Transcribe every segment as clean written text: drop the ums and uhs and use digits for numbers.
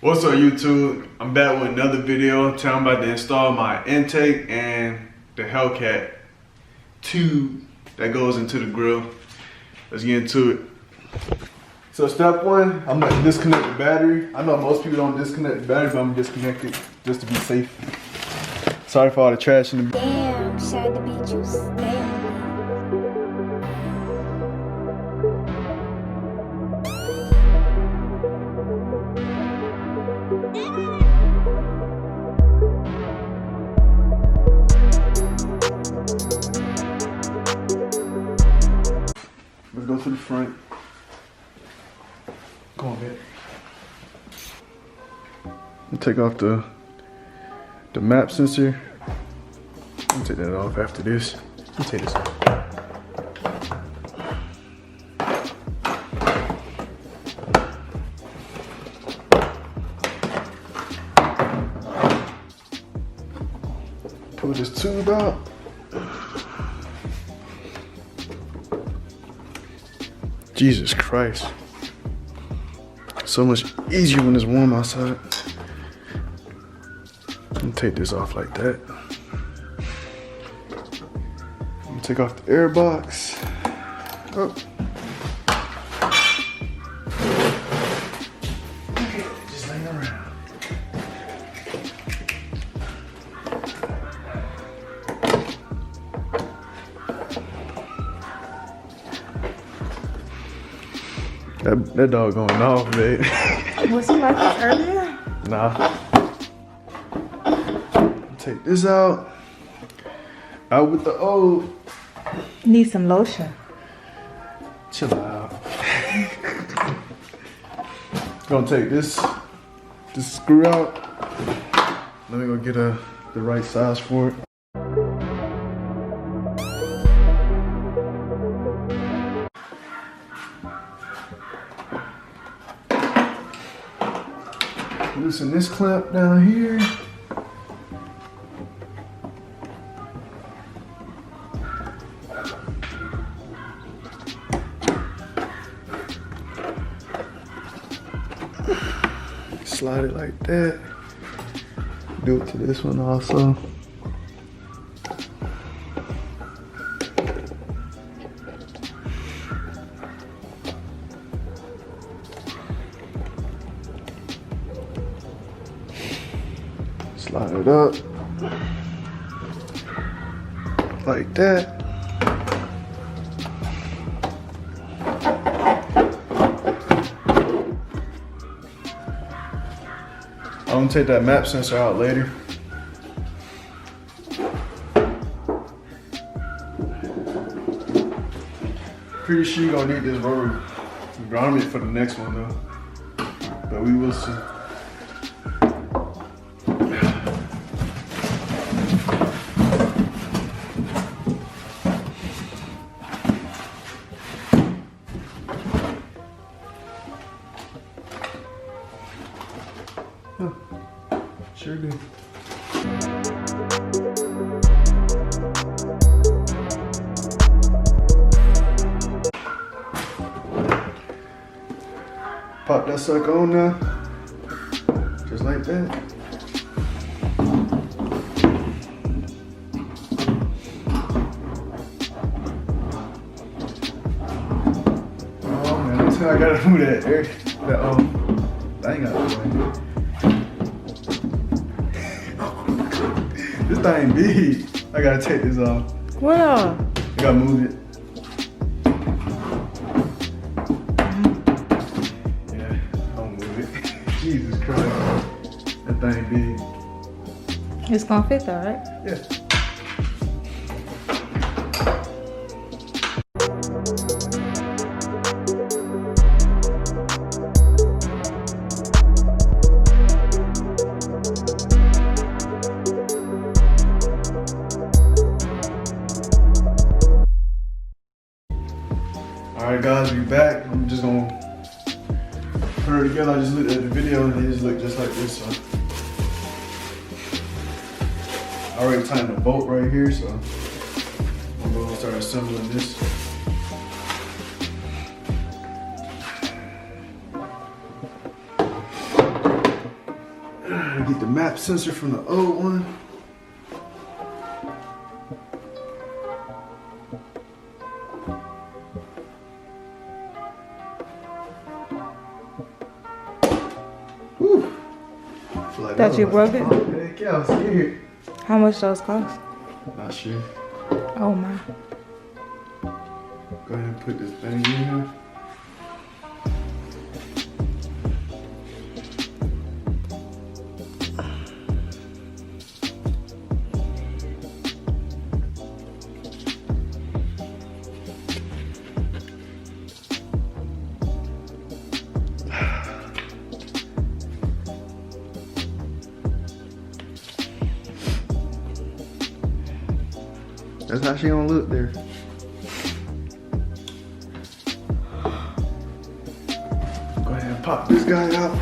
What's up, YouTube? I'm back with another video. Today I'm about to install my intake and the Hellcat tube that goes into the grill. Let's get into it. So step one, I'm gonna disconnect the battery. I know most people don't disconnect the battery, but I'm gonna disconnect it just to be safe. Sorry for all the trash in the Damn, Shad the beat you stay. Let's go to the front. Come on, man. Take off the map sensor. I'll take that off after this. Let me take this off. Pull this tube out. Jesus Christ. So much easier when it's warm outside. Let me take this off like that. Let me take off the air box. Oh. Okay, just laying around. That dog going off, babe. Was he like this earlier? Nah. Take this out. Out with the old. Need some lotion. Chill out. Gonna take this screw out. Let me go get the right size for it. Loosen this clamp down here. Slide it like that. Do it to this one also. Slide it up like that. I'm gonna take that map sensor out later. Pretty sure you're gonna need this rubber garment for the next one though, but we will see. Huh. Sure do. Pop that sucker on now. Just like that. Oh man, I gotta move that air. I ain't got to. This thing big. I gotta take this off. What up? I gotta move it. Yeah, don't move it. Jesus Christ. That thing big. It's gonna fit though, right? Yeah. Alright guys, we back. I'm just gonna put it together. I just looked at the video and they just look just like this. So I already tightened the bolt right here, so I'm gonna start assembling this. map sensor from the old one. Whew. Like That you broke it? Heck yeah, I was scared. How much those cost? Not sure. Oh my. Go ahead and put this thing in here. That's how she gonna look there. Go ahead and pop this guy out.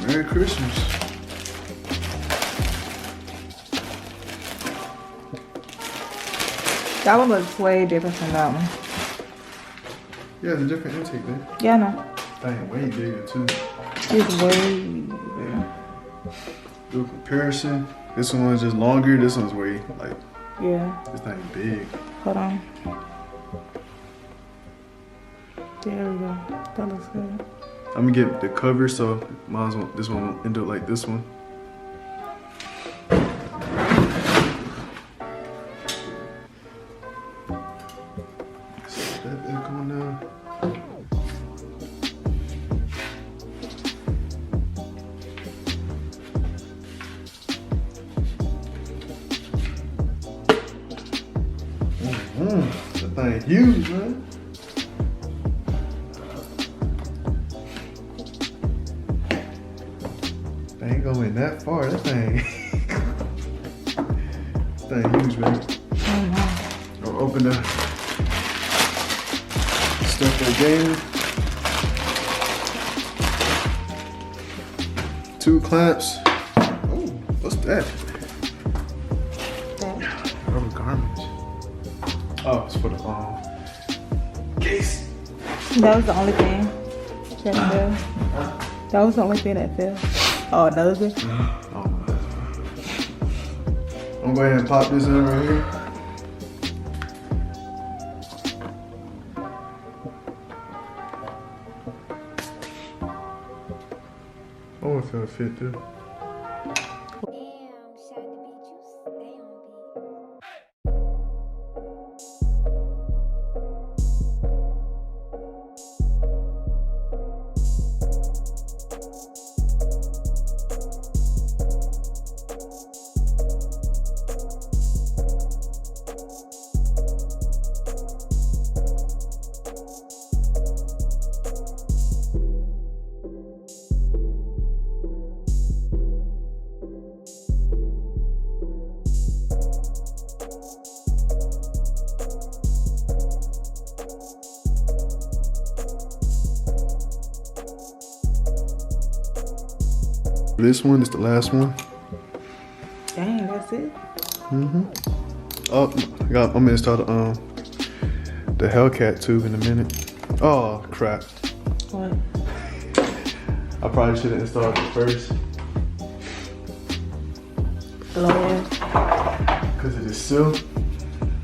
Merry Christmas. That one looks way different from that one. Yeah, it's a different intake, man. Yeah, I know. Dang, way bigger too. It's way bigger. Do a comparison. This one's just longer. This one's way like Yeah. this thing big. Hold on. There we go. That looks good. I'm gonna get the cover, so might as well, this one will end up like this one. That thing going down. That thing huge, man. They ain't going that far. That thing. This thing huge, man. I'll open the stuff for the game. 2 clamps. Oh, what's that? That. Rubber garments. Oh, it's for the case. That was the only thing that fell. That was the only thing that fell. Oh, another thing? Oh, I'm going to go ahead and pop this in right here. Oh, if it'll fit too. This one is the last one. Dang, that's it? Oh, I'm gonna install the Hellcat tube in a minute. Oh crap! What? I probably should have installed it first. Lord. Cause it is sealed.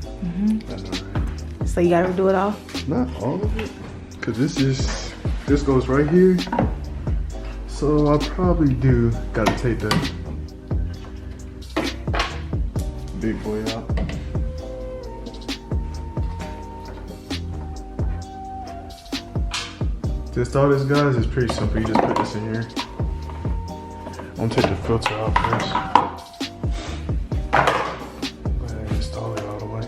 I know, right? So you gotta do it all? Not all of it. Cause this goes right here. So I probably do gotta take that big boy out. To install this, guys, is pretty simple. You just put this in here. I'm gonna take the filter out first. Go ahead and install it all the way.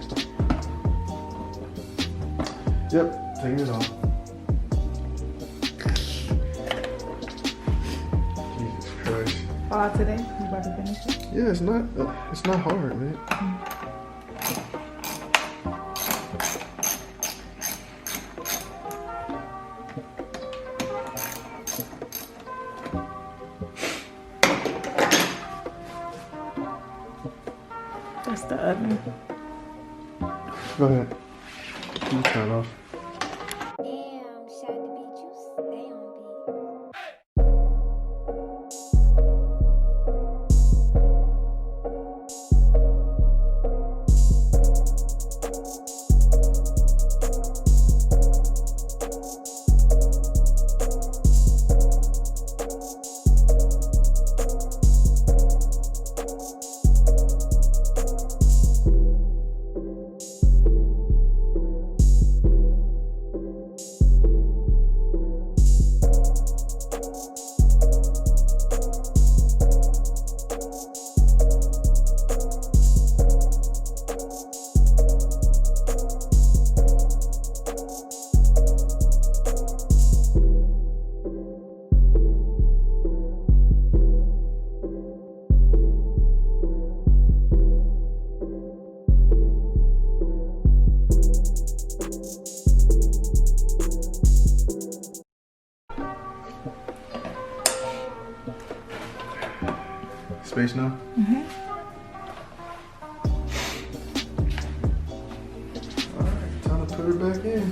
Yep, taking it off. Jesus Christ. All today? You about to finish it? Yeah, it's not hard, man. That's the oven. Go ahead. You turn it off. Damn, shot the beat, you stay on Space now? Alright, time to put her back in.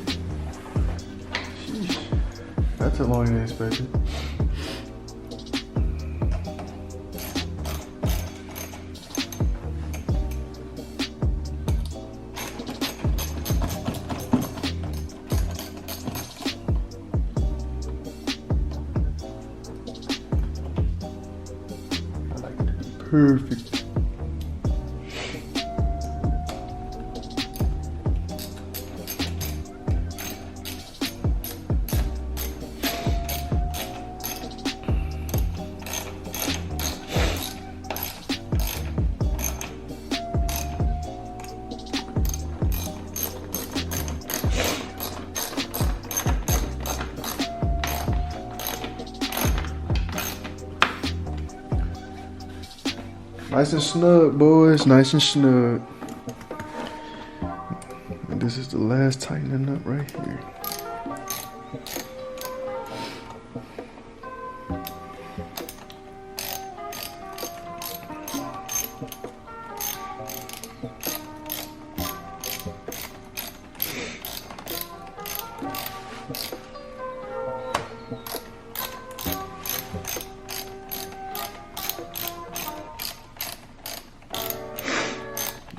Sheesh. That took longer than expected. Perfect. Nice and snug, boys. Nice and snug. And this is the last tightening up right here.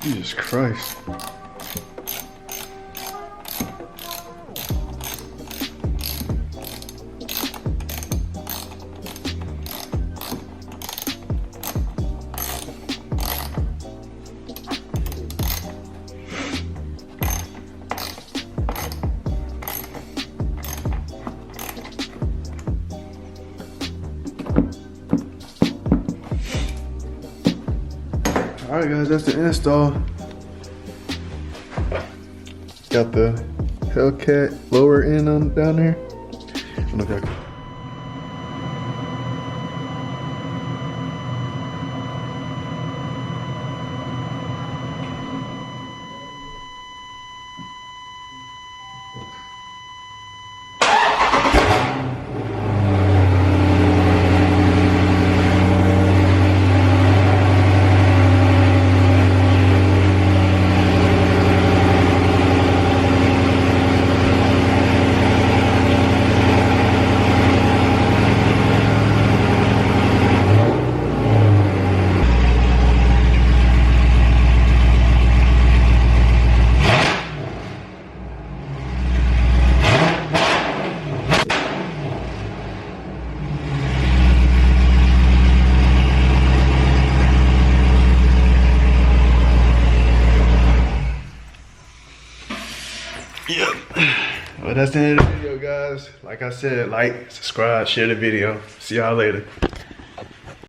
Jesus Christ. Alright guys, that's the install. Got the Hellcat lower end on down there. Look at that. Yep. Well, that's the end of the video, guys. Like I said, like, subscribe, share the video. See y'all later.